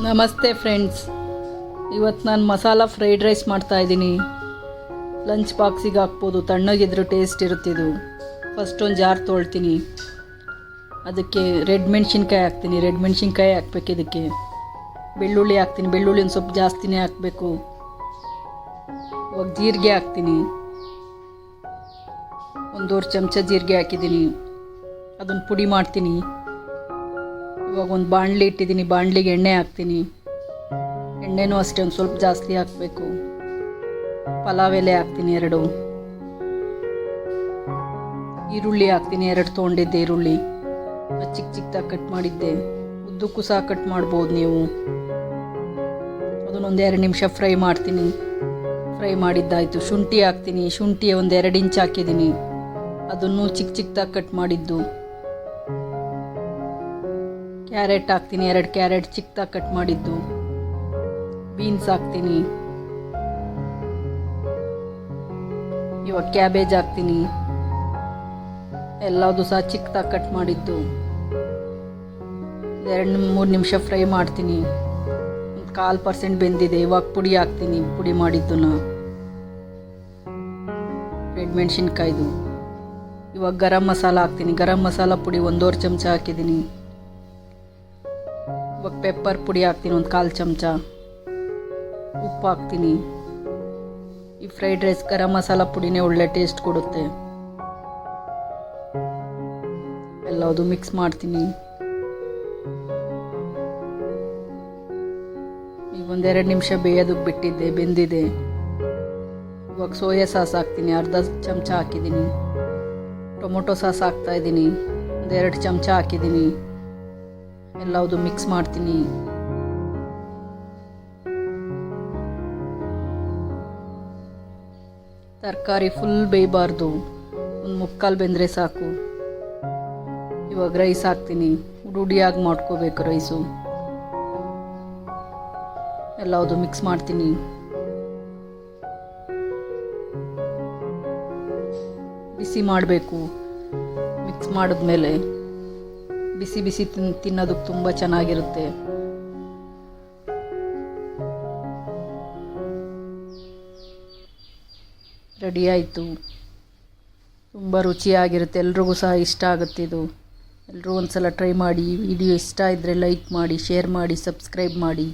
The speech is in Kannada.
ನಮಸ್ತೆ ಫ್ರೆಂಡ್ಸ್, ಇವತ್ತು ನಾನು ಮಸಾಲ ಫ್ರೈಡ್ ರೈಸ್ ಮಾಡ್ತಾಯಿದ್ದೀನಿ. ಲಂಚ್ ಬಾಕ್ಸಿಗೆ ಹಾಕ್ಬೋದು, ತಣ್ಣಗಿದ್ರೂ ಟೇಸ್ಟ್ ಇರುತ್ತಿದ್ದು. ಫಸ್ಟ್ ಒಂದು ಜಾರ್ ತೊಳ್ತೀನಿ, ಅದಕ್ಕೆ ರೆಡ್ ಮೆಣಸಿನ್ಕಾಯಿ ಹಾಕ್ತೀನಿ. ರೆಡ್ ಮೆಣಸಿನ್ಕಾಯಿ ಹಾಕ್ಬೇಕು. ಇದಕ್ಕೆ ಬೆಳ್ಳುಳ್ಳಿ ಹಾಕ್ತೀನಿ. ಬೆಳ್ಳುಳ್ಳಿ ಒಂದು ಸ್ವಲ್ಪ ಜಾಸ್ತಿನೇ ಹಾಕಬೇಕು. ಇವಾಗ ಜೀರಿಗೆ ಹಾಕ್ತೀನಿ. 1.5 ಚಮಚ ಜೀರಿಗೆ ಹಾಕಿದ್ದೀನಿ. ಅದನ್ನು ಪುಡಿ ಮಾಡ್ತೀನಿ. ಇವಾಗ ಒಂದು ಬಾಣಲಿ ಇಟ್ಟಿದ್ದೀನಿ. ಬಾಣಲಿಗೆ ಎಣ್ಣೆ ಹಾಕ್ತೀನಿ. ಎಣ್ಣೆನೂ ಅಷ್ಟೇ ಒಂದು ಸ್ವಲ್ಪ ಜಾಸ್ತಿ ಹಾಕಬೇಕು. ಪಲಾವ್ ಎಲೆ ಹಾಕ್ತೀನಿ 2. ಈರುಳ್ಳಿ ಹಾಕ್ತೀನಿ. 2 ತೊಗೊಂಡಿದ್ದೆ ಈರುಳ್ಳಿ, ಚಿಕ್ಕ ಚಿಕ್ಕದಾಗಿ ಕಟ್ ಮಾಡಿದ್ದೆ. ಉದ್ದಕ್ಕೂ ಸಹ ಕಟ್ ಮಾಡ್ಬೋದು ನೀವು. ಅದನ್ನೊಂದು 2 ನಿಮಿಷ ಫ್ರೈ ಮಾಡ್ತೀನಿ. ಫ್ರೈ ಮಾಡಿದ್ದಾಯಿತು. ಶುಂಠಿ ಹಾಕ್ತೀನಿ. ಶುಂಠಿ ಒಂದು 2 ಇಂಚ್ ಹಾಕಿದ್ದೀನಿ. ಅದನ್ನು ಚಿಕ್ಕ ಚಿಕ್ಕದಾಗಿ ಕಟ್ ಮಾಡಿದ್ದು. ಕ್ಯಾರೆಟ್ ಹಾಕ್ತೀನಿ. 2 ಕ್ಯಾರೆಟ್ ಚಿಕ್ಕದಾಗಿ ಕಟ್ ಮಾಡಿದ್ದು. ಬೀನ್ಸ್ ಹಾಕ್ತೀನಿ. ಇವಾಗ ಕ್ಯಾಬೇಜ್ ಹಾಕ್ತೀನಿ. ಎಲ್ಲದೂ ಸಹ ಚಿಕ್ಕದಾಗಿ ಕಟ್ ಮಾಡಿದ್ದು. 2-3 ನಿಮಿಷ ಫ್ರೈ ಮಾಡ್ತೀನಿ. ಒಂದು 1/4% ಬೆಂದಿದೆ. ಇವಾಗ ಪುಡಿ ಹಾಕ್ತೀನಿ, ಪುಡಿ ಮಾಡಿದ್ದನ್ನ. ರೆಡ್ ಮೆಣಸಿನ್ಕಾಯ್ದು. ಇವಾಗ ಗರಂ ಮಸಾಲ ಹಾಕ್ತೀನಿ. ಗರಂ ಮಸಾಲ ಪುಡಿ 1.5 ಚಮಚ ಹಾಕಿದ್ದೀನಿ. ಇವಾಗ ಪೆಪ್ಪರ್ ಪುಡಿ ಹಾಕ್ತೀನಿ, ಒಂದು 1/4 ಚಮಚ. ಉಪ್ಪು ಹಾಕ್ತೀನಿ. ಈ ಫ್ರೈಡ್ ರೈಸ್ ಗರಂ ಮಸಾಲ ಪುಡಿನೇ ಒಳ್ಳೆ ಟೇಸ್ಟ್ ಕೊಡುತ್ತೆ. ಎಲ್ಲದು ಮಿಕ್ಸ್ ಮಾಡ್ತೀನಿ. ಈಗ 1-2 ನಿಮಿಷ ಬೇಯೋದಕ್ಕೆ ಬಿಟ್ಟಿದ್ದೆ, ಬೆಂದಿದೆ. ಇವಾಗ ಸೋಯಾ ಸಾಸ್ ಹಾಕ್ತೀನಿ. 1/2 ಚಮಚ ಹಾಕಿದ್ದೀನಿ. ಟೊಮೊಟೊ ಸಾಸ್ ಹಾಕ್ತಾಯಿದ್ದೀನಿ. 1-2 ಚಮಚ ಹಾಕಿದ್ದೀನಿ. ಎಲ್ಲವುದು ಮಿಕ್ಸ್ ಮಾಡ್ತೀನಿ. ತರಕಾರಿ ಫುಲ್ ಬೇಯಬಾರ್ದು, ಒಂದು 3/4 ಬೆಂದರೆ ಸಾಕು. ಇವಾಗ ರೈಸ್ ಹಾಕ್ತೀನಿ. ರೂಢಿಯಾಗಿ ಮಾಡ್ಕೋಬೇಕು ರೈಸು. ಎಲ್ಲವುದು ಮಿಕ್ಸ್ ಮಾಡ್ತೀನಿ. ಬಿಸಿ ಮಾಡಬೇಕು. ಮಿಕ್ಸ್ ಮಾಡಿದ್ಮೇಲೆ ಬಿಸಿ ಬಿಸಿ ತಿನ್ನೋದಕ್ಕೆ ತುಂಬ ಚೆನ್ನಾಗಿರುತ್ತೆ. ರೆಡಿ ಆಯಿತು. ತುಂಬ ರುಚಿಯಾಗಿರುತ್ತೆ. ಎಲ್ರಿಗೂ ಸಹ ಇಷ್ಟ ಆಗುತ್ತಿದ್ದು. ಎಲ್ಲರೂ ಒಂದು ಸಲ ಟ್ರೈ ಮಾಡಿ. ವಿಡಿಯೋ ಇಷ್ಟ ಇದ್ದರೆ ಲೈಕ್ ಮಾಡಿ, ಶೇರ್ ಮಾಡಿ, ಸಬ್ಸ್ಕ್ರೈಬ್ ಮಾಡಿ.